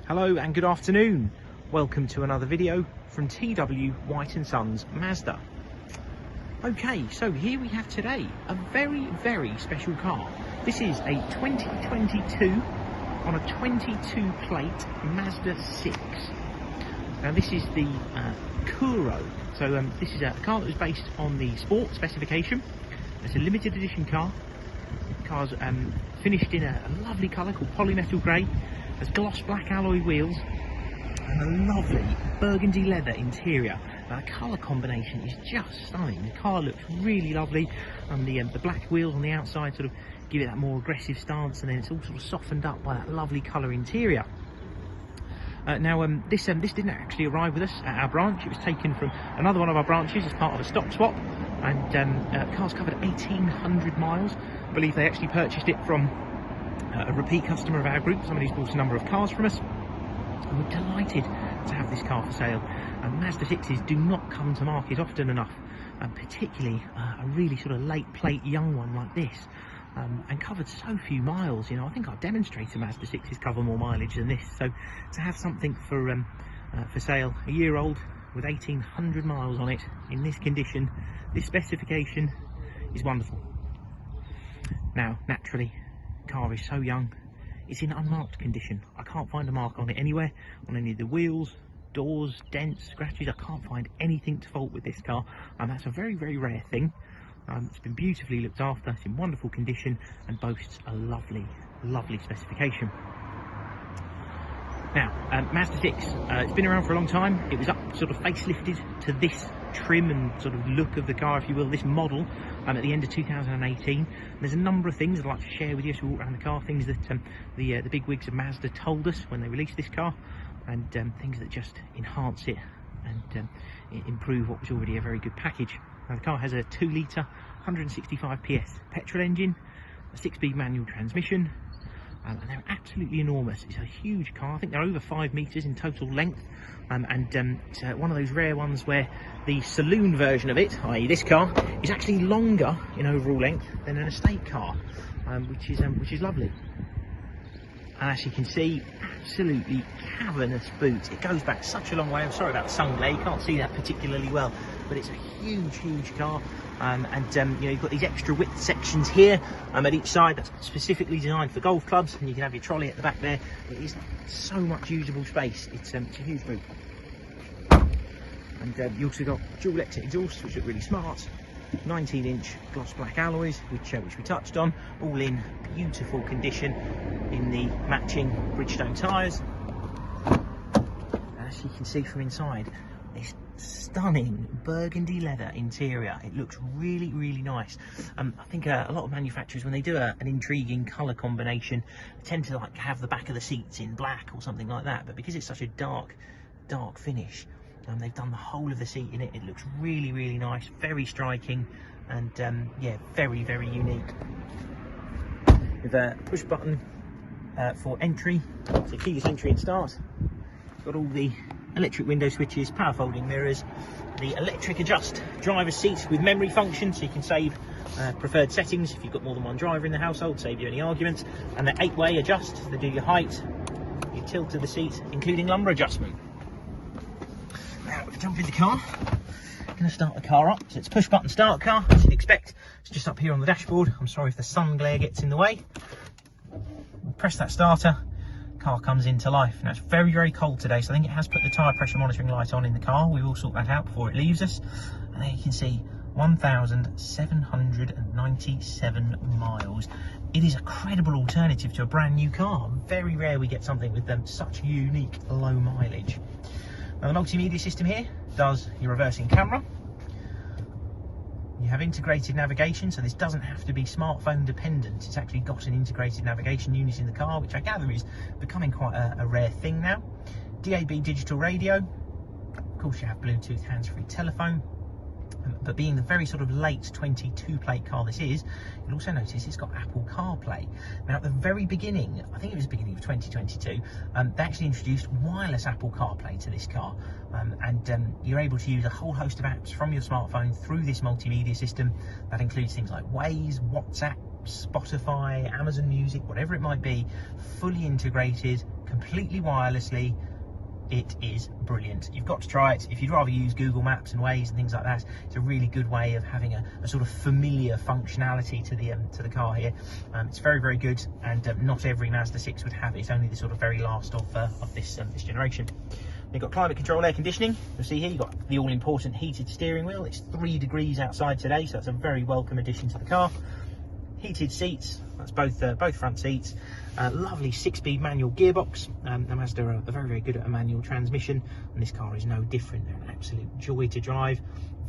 Hello and good afternoon. Welcome to another video from TW White & Sons Mazda. Okay, so here we have today a very special car. This is a 2022 on a 22 plate Mazda 6. Now this is the Kuro. So this is a car that was based on the Sport specification. It's a limited edition car. The car's finished in a lovely colour called Polymetal Grey. Has gloss black alloy wheels and a lovely burgundy leather interior. Now the colour combination is just stunning. The car looks really lovely, and the black wheels on the outside sort of give it that more aggressive stance, and then it's all sort of softened up by that lovely colour interior. This didn't actually arrive with us at our branch. It was taken from another one of our branches as part of a stock swap, and the car's covered 1,800 miles. I believe they actually purchased it from a repeat customer of our group, somebody who's bought a number of cars from us. And we're delighted to have this car for sale. Mazda 6s do not come to market often enough, and particularly a really sort of late plate young one like this, and covered so few miles. You know, I think our demonstrator Mazda 6s cover more mileage than this, so to have something for sale, a year old with 1,800 miles on it in this condition, this specification, is wonderful. Now naturally, the car is so young, it's in unmarked condition. I can't find a mark on it anywhere, on any of the wheels, doors, dents, scratches. I can't find anything to fault with this car, and that's a very rare thing. It's been beautifully looked after, it's in wonderful condition, and boasts a lovely specification. Now, Mazda 6, it's been around for a long time. It was up, sort of facelifted to this trim and sort of look of the car, if you will, this model, at the end of 2018. And there's a number of things I'd like to share with you as we walk around the car, things that the big wigs of Mazda told us when they released this car, and things that just enhance it and improve what was already a very good package. Now, the car has a 2-litre, 165 PS petrol engine, a 6-speed manual transmission, and they're absolutely enormous. It's a huge car. I think they're over 5 metres in total length, and it's one of those rare ones where the saloon version of it, i.e. this car, is actually longer in overall length than an estate car, which is lovely. And as you can see, absolutely cavernous boot. It goes back such a long way. I'm sorry about the sun glare, you can't see that particularly well, but it's a huge car. You know, you've got these extra width sections here at each side that's specifically designed for golf clubs, and you can have your trolley at the back there. It is so much usable space. It's a huge boot. And you also got dual electric exhausts, which look really smart. 19-inch gloss black alloys, which we touched on, all in beautiful condition in the matching Bridgestone tyres. As you can see from inside, this stunning burgundy leather interior. It looks really nice. I think a lot of manufacturers, when they do an intriguing colour combination, tend to like have the back of the seats in black or something like that, but because it's such a dark finish, they've done the whole of the seat in it. It looks really nice, very striking, and yeah, very unique. With a push button for entry, so keyless entry and start. Got all the electric window switches, power folding mirrors, the electric adjust driver's seat with memory function, so you can save preferred settings if you've got more than one driver in the household, save you any arguments, and the 8-way adjust to do your height, your tilt of the seat, including lumbar adjustment. Now, if we jump in the car, I'm going to start the car up. So it's push button start car, as you'd expect. It's just up here on the dashboard. I'm sorry if the sun glare gets in the way. Press that starter, car comes into life. Now it's very cold today, so I think it has put the tyre pressure monitoring light on in the car. We will sort that out before it leaves us. And there you can see 1,797 miles. It is a credible alternative to a brand new car. Very rare we get something with such unique low mileage. Now the multimedia system here does your reversing camera. You have integrated navigation, so this doesn't have to be smartphone dependent. It's actually got an integrated navigation unit in the car, which I gather is becoming quite a rare thing now. DAB digital radio. Of course you have Bluetooth hands-free telephone. But being the very sort of late 22 plate car this is, you'll also notice it's got Apple CarPlay. Now at the very beginning, I think it was the beginning of 2022, they actually introduced wireless Apple CarPlay to this car, and you're able to use a whole host of apps from your smartphone through this multimedia system. That includes things like Waze, WhatsApp, Spotify, Amazon Music, whatever it might be, fully integrated, completely wirelessly. It is brilliant. You've got to try it. If you'd rather use Google Maps and Waze and things like that, it's a really good way of having a sort of familiar functionality to the car here. It's very, very good, and not every Mazda 6 would have it. It's only the sort of very last of this generation. You've got climate control, air conditioning. You'll see here you've got the all-important heated steering wheel. It's 3 degrees outside today, so that's a very welcome addition to the car. Heated seats, that's both front seats. Lovely 6-speed manual gearbox. The Mazda are very, very good at a manual transmission, and this car is no different. They're an absolute joy to drive.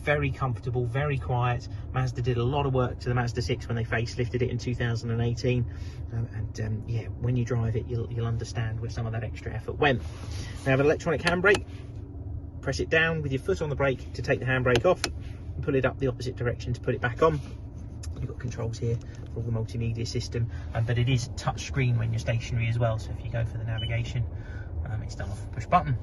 Very comfortable, very quiet. Mazda did a lot of work to the Mazda 6 when they facelifted it in 2018, and yeah, when you drive it, you'll understand where some of that extra effort went. They have an electronic handbrake. Press it down with your foot on the brake to take the handbrake off, and pull it up the opposite direction to put it back on. You've got controls here for all the multimedia system, but it is touch screen when you're stationary as well, so if you go for the navigation, it's done off a push button.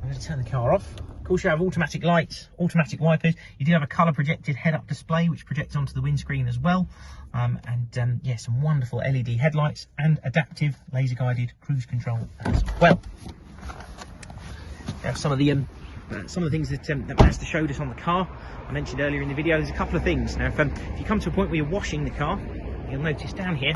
I'm going to turn the car off. Of course, you have automatic lights, automatic wipers. You do have a colour projected head-up display which projects onto the windscreen as well, yeah, some wonderful LED headlights and adaptive laser guided cruise control as well. Now, some of the things that Mazda showed us on the car, I mentioned earlier in the video. There's a couple of things. Now, if you come to a point where you're washing the car, you'll notice down here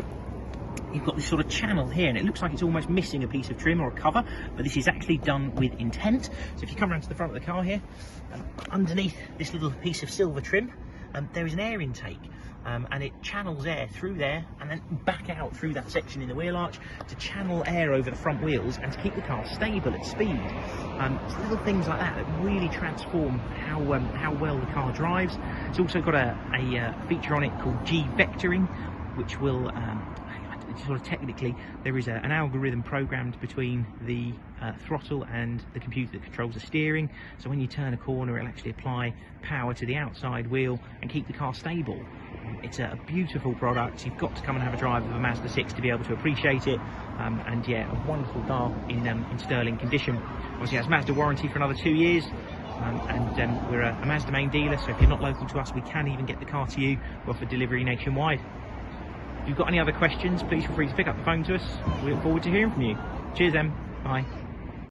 you've got this sort of channel here, and it looks like it's almost missing a piece of trim or a cover, but this is actually done with intent. So if you come around to the front of the car here, underneath this little piece of silver trim, there is an air intake. And it channels air through there and then back out through that section in the wheel arch to channel air over the front wheels and to keep the car stable at speed. It's little things like that that really transform how well the car drives. It's also got a feature on it called G vectoring, which will sort of technically, there is an algorithm programmed between the throttle and the computer that controls the steering, so when you turn a corner it'll actually apply power to the outside wheel and keep the car stable. It's a beautiful product. You've got to come and have a drive of a Mazda 6 to be able to appreciate it, and yeah, a wonderful car in sterling condition. Obviously it has Mazda warranty for another 2 years, and we're a Mazda main dealer, so if you're not local to us, we can even get the car to you. We offer delivery nationwide. If you've got any other questions, please feel free to pick up the phone to us. We look forward to hearing from you. Cheers then. Bye.